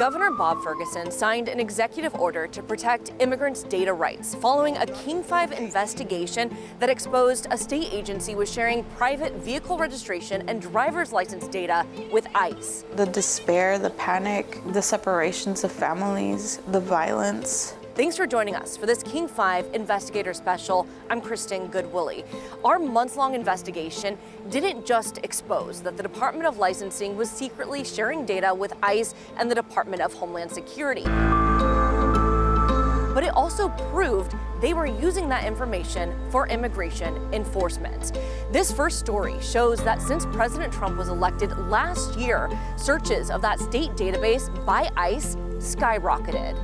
Governor Bob Ferguson signed an executive order to protect immigrants' data rights following a King 5 investigation that exposed a state agency was sharing private vehicle registration and driver's license data with ICE. The despair, the panic, the separations of families, the violence. Thanks for joining us for this King 5 Investigator Special. I'm Kristen Goodwillie. Our months-long investigation didn't just expose that the Department of Licensing was secretly sharing data with ICE and the Department of Homeland Security, but it also proved they were using that information for immigration enforcement. This first story shows that since President Trump was elected last year, searches of that state database by ICE skyrocketed.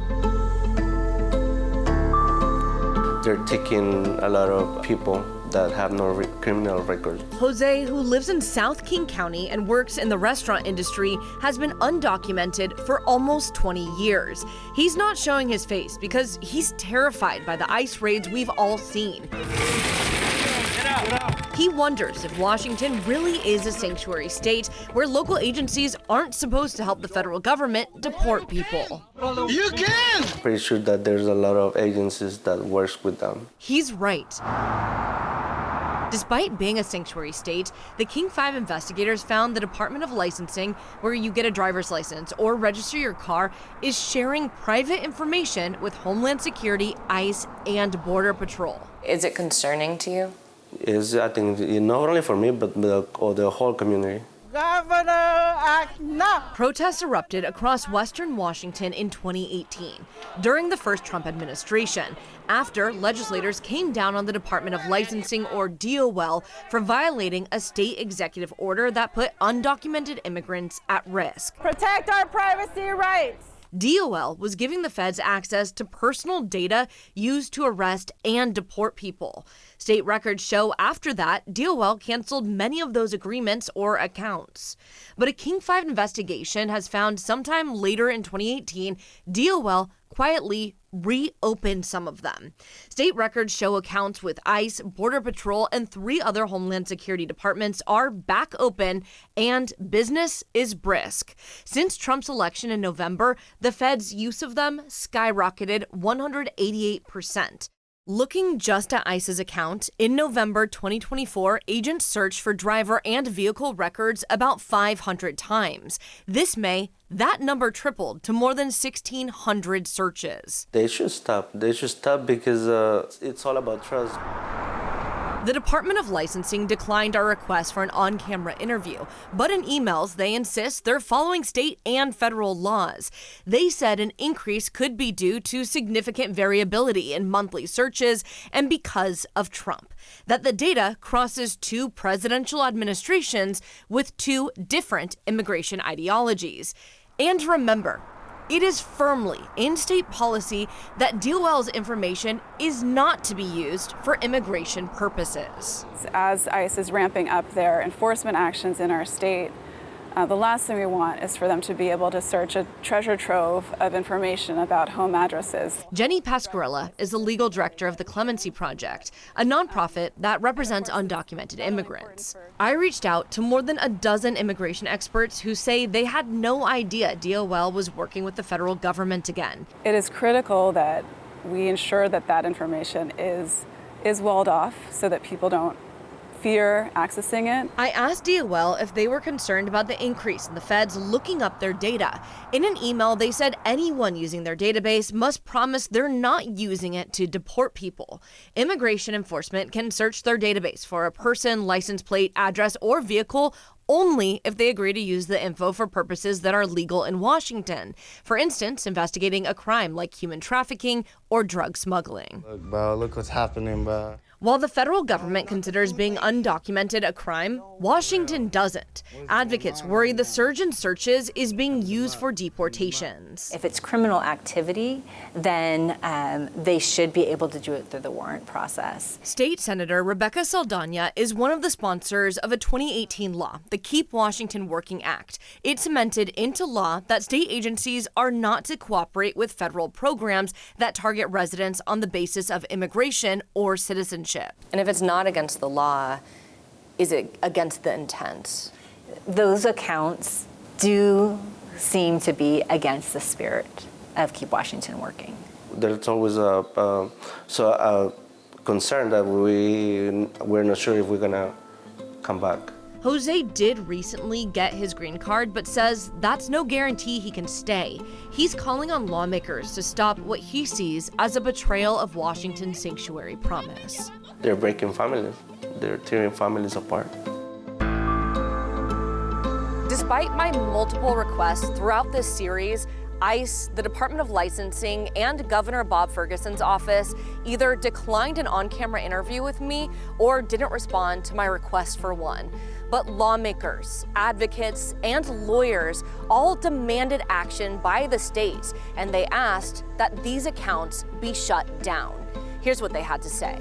They're taking a lot of people that have no criminal records. Jose, who lives in South King County and works in the restaurant industry, has been undocumented for almost 20 years. He's not showing his face because he's terrified by the ICE raids we've all seen. He wonders if Washington really is a sanctuary state where local agencies aren't supposed to help the federal government deport people. You can! Pretty sure that there's a lot of agencies that works with them. He's right. Despite being a sanctuary state, the King 5 investigators found the Department of Licensing, where you get a driver's license or register your car, is sharing private information with Homeland Security, ICE, and Border Patrol. Is it concerning to you? I think, not only for me, but the whole community. Governor, act now! Protests erupted across Western Washington in 2018, during the first Trump administration, after legislators came down on the Department of Licensing, or DOL, for violating a state executive order that put undocumented immigrants at risk. Protect our privacy rights! DOL was giving the feds access to personal data used to arrest and deport people. State records show after that, DOL canceled many of those agreements or accounts. But a King 5 investigation has found sometime later in 2018, DOL quietly reopened some of them. State records show accounts with ICE, Border Patrol, and 3 other Homeland Security departments are back open, and business is brisk. Since Trump's election in November, the Fed's use of them skyrocketed 188%. Looking just at ICE's account, in November 2024, agents searched for driver and vehicle records about 500 times. This May, that number tripled to more than 1,600 searches. They should stop. They should stop because it's all about trust. The Department of Licensing declined our request for an on-camera interview, but in emails, they insist they're following state and federal laws. They said an increase could be due to significant variability in monthly searches and because of Trump, that the data crosses 2 presidential administrations with 2 different immigration ideologies. And remember, it is firmly in state policy that DOL's information is not to be used for immigration purposes. As ICE is ramping up their enforcement actions in our state, the last thing we want is for them to be able to search a treasure trove of information about home addresses. Jenny Pasquarella is the legal director of the Clemency Project, a nonprofit that represents undocumented immigrants. I reached out to more than a dozen immigration experts who say they had no idea DOL was working with the federal government again. It is critical that we ensure that that information is walled off so that people don't fear accessing it. I asked DOL if they were concerned about the increase in the feds looking up their data. In an email, they said anyone using their database must promise they're not using it to deport people. Immigration enforcement can search their database for a person, license plate, address, or vehicle only if they agree to use the info for purposes that are legal in Washington. For instance, investigating a crime like human trafficking or drug smuggling. Look, bro, look what's happening, bro. While the federal government considers being undocumented a crime, Washington doesn't. Advocates worry the surge in searches is being used for deportations. If it's criminal activity, then they should be able to do it through the warrant process. State Senator Rebecca Saldana is one of the sponsors of a 2018 law, the Keep Washington Working Act. It cemented into law that state agencies are not to cooperate with federal programs that target residents on the basis of immigration or citizenship. And if it's not against the law, is it against the intent? Those accounts do seem to be against the spirit of Keep Washington Working. There's always a concern that we're not sure if we're gonna come back. Jose did recently get his green card, but says that's no guarantee he can stay. He's calling on lawmakers to stop what he sees as a betrayal of Washington's sanctuary promise. They're breaking families. They're tearing families apart. Despite my multiple requests throughout this series, ICE, the Department of Licensing, and Governor Bob Ferguson's office either declined an on-camera interview with me or didn't respond to my request for one. But lawmakers, advocates, and lawyers all demanded action by the states, and they asked that these accounts be shut down. Here's what they had to say.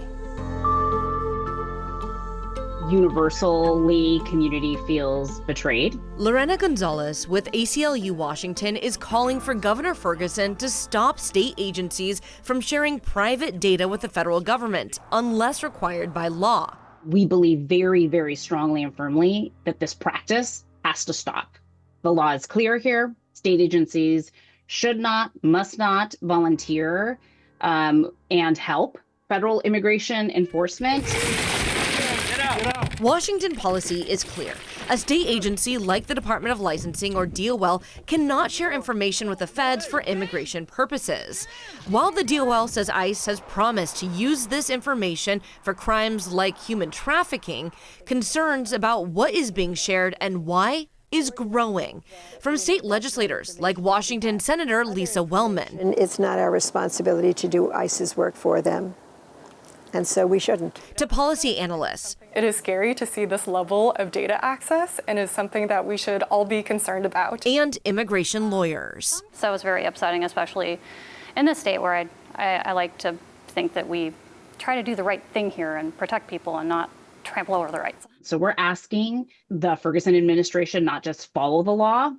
Universally, community feels betrayed. Lorena Gonzalez with ACLU Washington is calling for Governor Ferguson to stop state agencies from sharing private data with the federal government unless required by law. We believe very, very strongly and firmly that this practice has to stop. The law is clear here. State agencies should not, must not volunteer and help federal immigration enforcement. Washington policy is clear. A state agency like the Department of Licensing or DOL cannot share information with the feds for immigration purposes. While the DOL says ICE has promised to use this information for crimes like human trafficking, concerns about what is being shared and why is growing. From state legislators like Washington Senator Lisa Wellman. And it's not our responsibility to do ICE's work for them. And so we shouldn't. To policy analysts. It is scary to see this level of data access and is something that we should all be concerned about. And immigration lawyers. So it's very upsetting, especially in this state where I like to think that we try to do the right thing here and protect people and not trample over their rights. So we're asking the Ferguson administration not just follow the law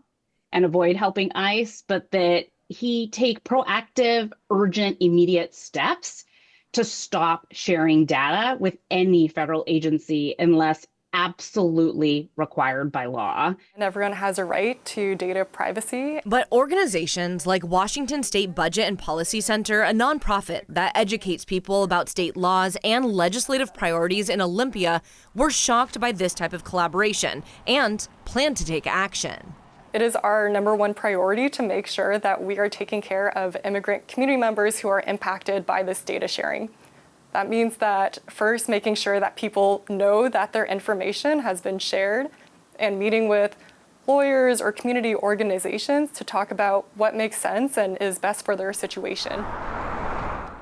and avoid helping ICE, but that he take proactive, urgent, immediate steps to stop sharing data with any federal agency unless absolutely required by law. And everyone has a right to data privacy. But organizations like Washington State Budget and Policy Center, a nonprofit that educates people about state laws and legislative priorities in Olympia, were shocked by this type of collaboration and plan to take action. It is our number one priority to make sure that we are taking care of immigrant community members who are impacted by this data sharing. That means that first making sure that people know that their information has been shared and meeting with lawyers or community organizations to talk about what makes sense and is best for their situation.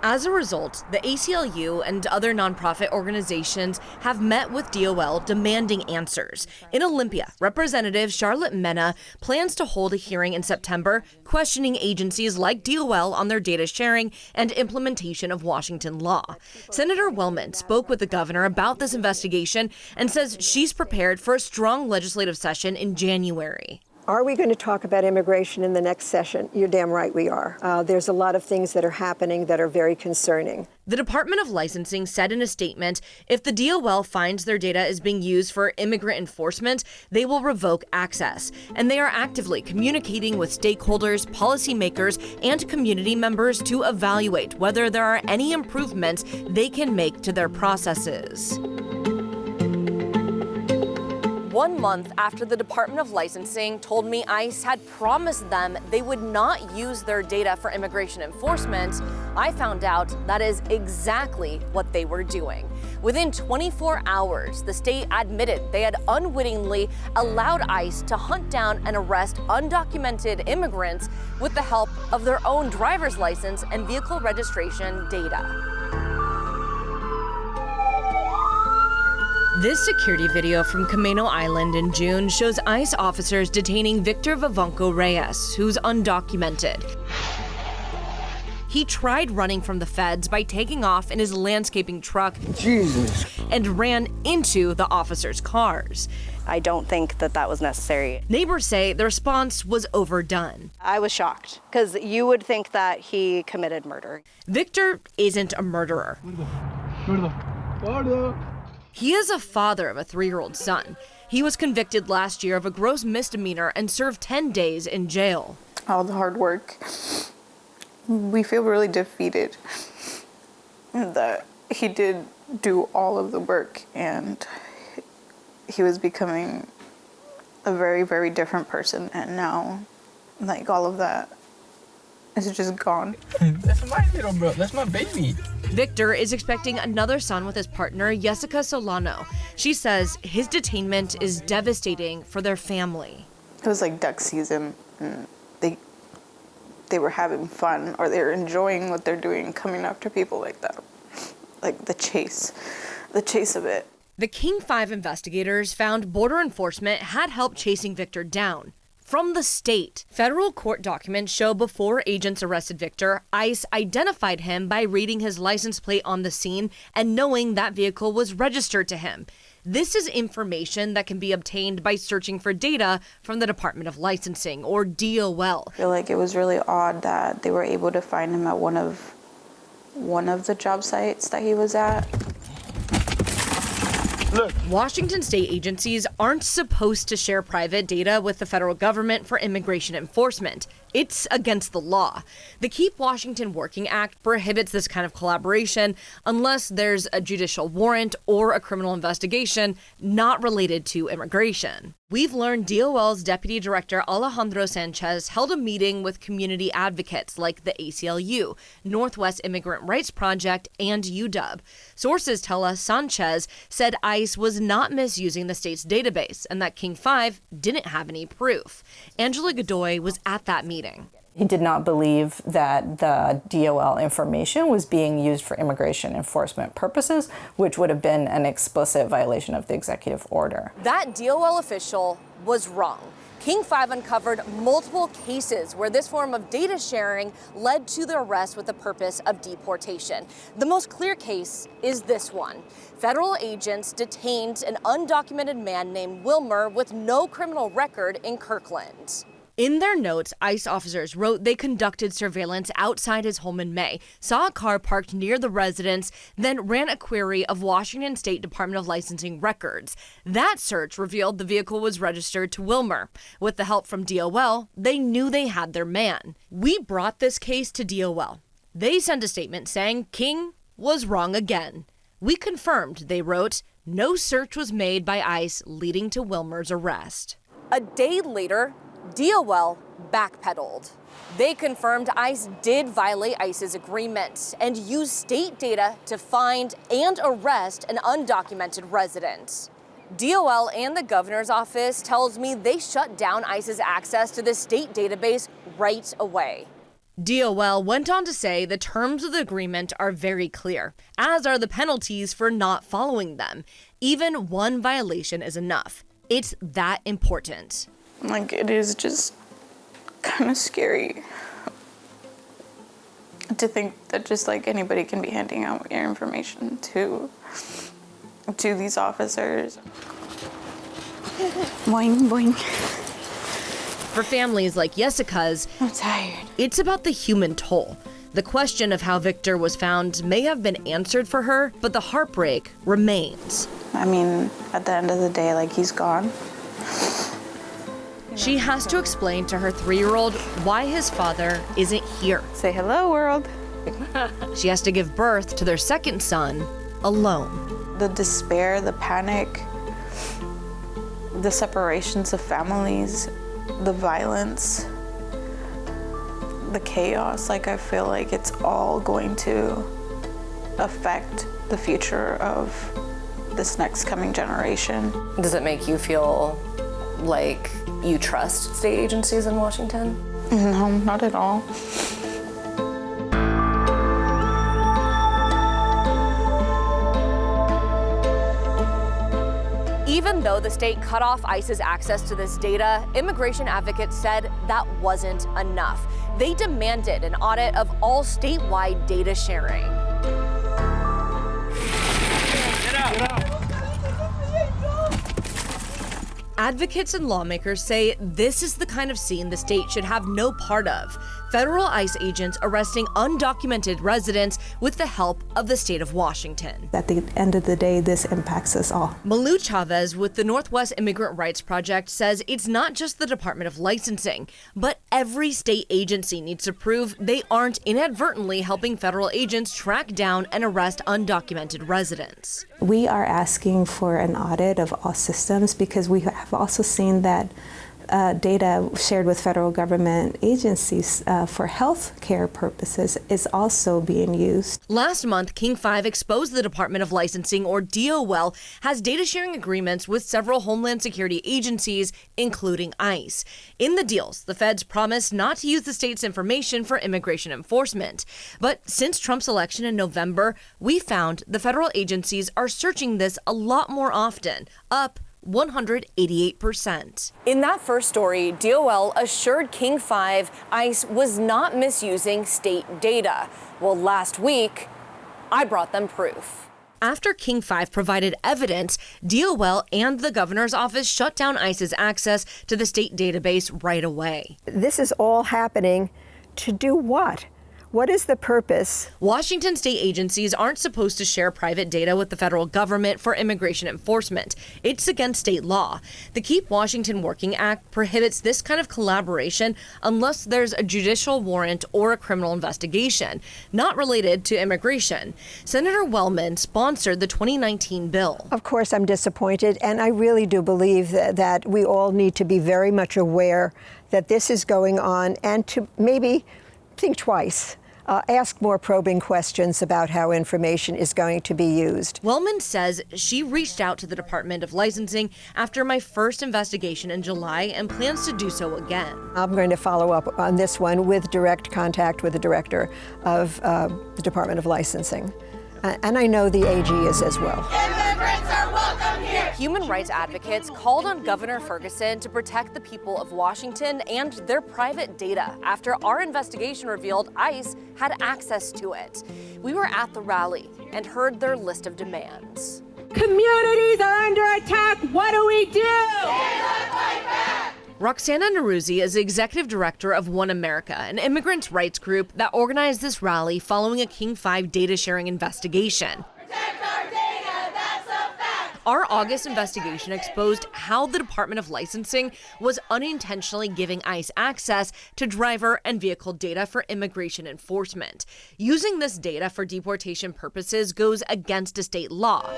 As a result, the ACLU and other nonprofit organizations have met with DOL demanding answers. In Olympia, Representative Charlotte Mena plans to hold a hearing in September questioning agencies like DOL on their data sharing and implementation of Washington law. Senator Wellman spoke with the governor about this investigation and says she's prepared for a strong legislative session in January. Are we going to talk about immigration in the next session? You're damn right we are. There's a lot of things that are happening that are very concerning. The Department of Licensing said in a statement, if the DOL finds their data is being used for immigrant enforcement, they will revoke access. And they are actively communicating with stakeholders, policymakers, and community members to evaluate whether there are any improvements they can make to their processes. 1 month after the Department of Licensing told me ICE had promised them they would not use their data for immigration enforcement, I found out that is exactly what they were doing. Within 24 hours, the state admitted they had unwittingly allowed ICE to hunt down and arrest undocumented immigrants with the help of their own driver's license and vehicle registration data. This security video from Camino Island in June shows ICE officers detaining Victor Vivanco Reyes, who's undocumented. He tried running from the feds by taking off in his landscaping truck and ran into the officers' cars. I don't think that was necessary. Neighbors say the response was overdone. I was shocked because you would think that he committed murder. Victor isn't a murderer. He is a father of a 3-year-old son. He was convicted last year of a gross misdemeanor and served 10 days in jail. All the hard work. We feel really defeated that he did do all of the work and he was becoming a very, very different person. And now, like, all of that is just gone. That's my little bro. That's my baby. Victor is expecting another son with his partner, Jessica Solano. She says his detainment is devastating for their family. It was like duck season, and they were having fun, or they were enjoying what they're doing, coming after people like that. Like the chase of it. The King 5 investigators found border enforcement had help chasing Victor down. From the state, federal court documents show before agents arrested Victor, ICE identified him by reading his license plate on the scene and knowing that vehicle was registered to him. This is information that can be obtained by searching for data from the Department of Licensing, or DOL. I feel like it was really odd that they were able to find him at one of the job sites that he was at. Look. Washington state agencies aren't supposed to share private data with the federal government for immigration enforcement. It's against the law. The Keep Washington Working Act prohibits this kind of collaboration unless there's a judicial warrant or a criminal investigation not related to immigration. We've learned DOL's Deputy Director Alejandro Sanchez held a meeting with community advocates like the ACLU, Northwest Immigrant Rights Project, and UW. Sources tell us Sanchez said ICE was not misusing the state's database and that King 5 didn't have any proof. Angela Godoy was at that meeting. He did not believe that the DOL information was being used for immigration enforcement purposes, which would have been an explicit violation of the executive order. That DOL official was wrong. King 5 uncovered multiple cases where this form of data sharing led to the arrest with the purpose of deportation. The most clear case is this one. Federal agents detained an undocumented man named Wilmer with no criminal record in Kirkland. In their notes, ICE officers wrote they conducted surveillance outside his home in May, saw a car parked near the residence, then ran a query of Washington State Department of Licensing records. That search revealed the vehicle was registered to Wilmer. With the help from DOL, they knew they had their man. We brought this case to DOL. They sent a statement saying King was wrong again. We confirmed, they wrote, no search was made by ICE leading to Wilmer's arrest. A day later, DOL backpedaled. They confirmed ICE did violate ICE's agreement and use state data to find and arrest an undocumented resident. DOL and the governor's office tells me they shut down ICE's access to the state database right away. DOL went on to say the terms of the agreement are very clear, as are the penalties for not following them. Even one violation is enough. It's that important. Like, it is just kind of scary to think that just like anybody can be handing out your information to these officers. Boing, boing. For families like Jessica's, I'm tired. It's about the human toll. The question of how Victor was found may have been answered for her, but the heartbreak remains. I mean, at the end of the day, like, he's gone. She has to explain to her 3-year-old why his father isn't here. Say hello, world. She has to give birth to their second son alone. The despair, the panic, the separations of families, the violence, the chaos, like, I feel like it's all going to affect the future of this next coming generation. Does it make you feel like you trust state agencies in Washington? No, not at all. Even though the state cut off ICE's access to this data, immigration advocates said that wasn't enough. They demanded an audit of all statewide data sharing. Advocates and lawmakers say this is the kind of scene the state should have no part of. Federal ICE agents arresting undocumented residents with the help of the state of Washington. At the end of the day, this impacts us all. Malou Chavez with the Northwest Immigrant Rights Project says it's not just the Department of Licensing, but every state agency needs to prove they aren't inadvertently helping federal agents track down and arrest undocumented residents. We are asking for an audit of all systems because we have also seen that data shared with federal government agencies for health care purposes is also being used. Last month, King 5 exposed the Department of Licensing, or DOL, has data sharing agreements with several Homeland Security agencies, including ICE. In the deals, the feds promised not to use the state's information for immigration enforcement. But since Trump's election in November, we found the federal agencies are searching this a lot more often, up 188%. In that first story, DOL assured King 5 ICE was not misusing state data. Well, last week, I brought them proof. After King 5 provided evidence, DOL and the governor's office shut down ICE's access to the state database right away. This is all happening to do what? What is the purpose? Washington state agencies aren't supposed to share private data with the federal government for immigration enforcement. It's against state law. The Keep Washington Working Act prohibits this kind of collaboration unless there's a judicial warrant or a criminal investigation, not related to immigration. Senator Wellman sponsored the 2019 bill. Of course, I'm disappointed, and I really do believe that we all need to be very much aware that this is going on and to maybe think twice. Ask more probing questions about how information is going to be used. Wellman says she reached out to the Department of Licensing after my first investigation in July and plans to do so again. I'm going to follow up on this one with direct contact with the director of the Department of Licensing. And I know the AG is as well. Immigrants are welcome here. Human rights advocates called on Governor Ferguson to protect the people of Washington and their private data after our investigation revealed ICE had access to it. We were at the rally and heard their list of demands. Communities are under attack. What do we do? Stand up, fight back. Roxana Neruzzi is executive director of One America, an immigrants' rights group that organized this rally following a King 5 data sharing investigation. Protect our data, that's a fact. Our August investigation exposed how the Department of Licensing was unintentionally giving ICE access to driver and vehicle data for immigration enforcement. Using this data for deportation purposes goes against a state law.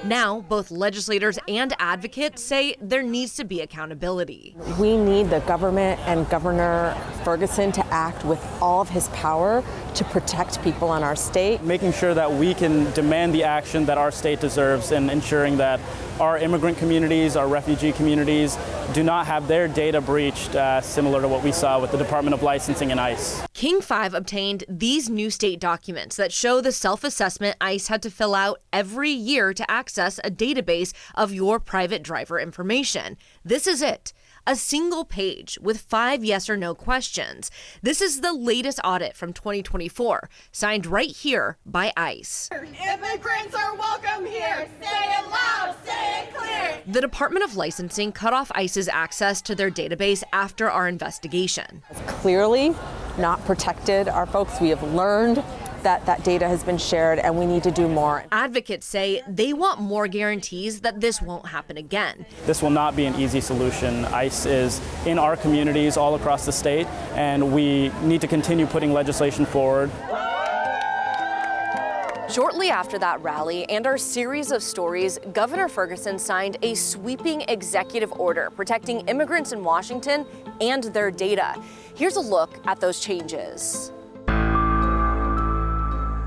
Now, both legislators and advocates say there needs to be accountability. We need the government and Governor Ferguson to act with all of his power to protect people in our state. Making sure that we can demand the action that our state deserves and ensuring that our immigrant communities, our refugee communities, do not have their data breached, similar to what we saw with the Department of Licensing and ICE. King 5 obtained these new state documents that show the self-assessment ICE had to fill out every year to access a database of your private driver information. This is it. A single page with 5 yes or no questions. This is the latest audit from 2024, signed right here by ICE. Immigrants are welcome here. Say it loud, say it clear. The Department of Licensing cut off ICE's access to their database after our investigation. It's clearly not protected our folks. We have learned that data has been shared and we need to do more. Advocates say they want more guarantees that this won't happen again. This will not be an easy solution. ICE is in our communities all across the state, and we need to continue putting legislation forward. Shortly after that rally and our series of stories, Governor Ferguson signed a sweeping executive order protecting immigrants in Washington and their data. Here's a look at those changes.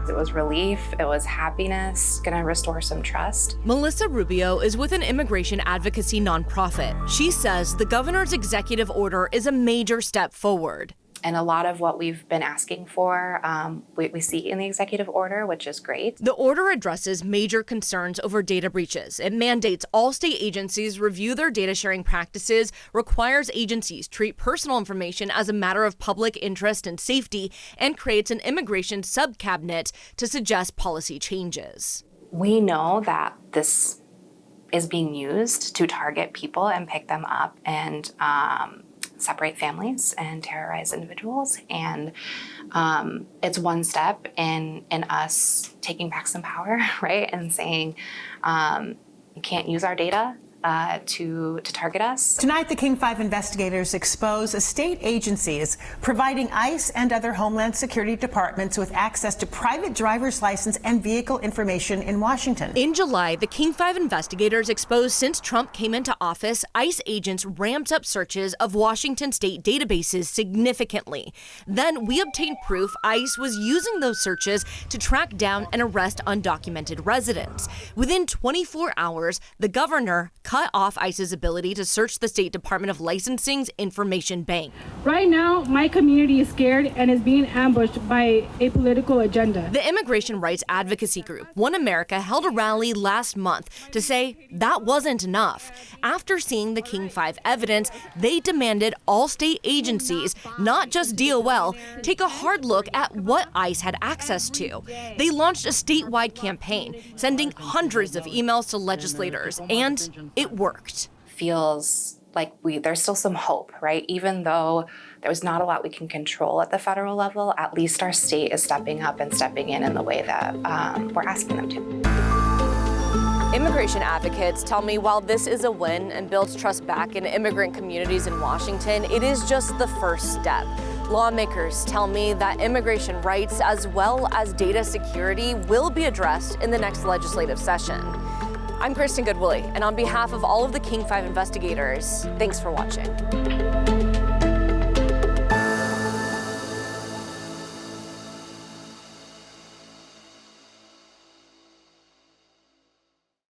It was relief, it was happiness, gonna restore some trust. Melissa Rubio is with an immigration advocacy nonprofit. She says the governor's executive order is a major step forward. And a lot of what we've been asking for, we see in the executive order, which is great. The order addresses major concerns over data breaches. It mandates all state agencies review their data sharing practices, requires agencies treat personal information as a matter of public interest and safety, and creates an immigration sub-cabinet to suggest policy changes. We know that this is being used to target people and pick them up and separate families and terrorize individuals. And it's one step in us taking back some power, right? And saying, you can't use our data to target us. Tonight, the King 5 investigators expose state agencies providing ICE and other Homeland Security departments with access to private driver's license and vehicle information in Washington. In July, the King 5 investigators exposed since Trump came into office, ICE agents ramped up searches of Washington state databases significantly. Then we obtained proof ICE was using those searches to track down and arrest undocumented residents. Within 24 hours, the governor cut off ICE's ability to search the State Department of Licensing's information bank. Right now, my community is scared and is being ambushed by a political agenda. The immigration rights advocacy group, One America, held a rally last month to say that wasn't enough. After seeing the King 5 evidence, they demanded all state agencies, not just DOL, take a hard look at what ICE had access to. They launched a statewide campaign, sending hundreds of emails to legislators, and it worked. Feels like there's still some hope, right? Even though there's not a lot we can control at the federal level, at least our state is stepping up and stepping in the way that we're asking them to. Immigration advocates tell me while this is a win and builds trust back in immigrant communities in Washington, it is just the first step. Lawmakers tell me that immigration rights as well as data security will be addressed in the next legislative session. I'm Kristen Goodwillie, and on behalf of all of the King 5 investigators, thanks for watching.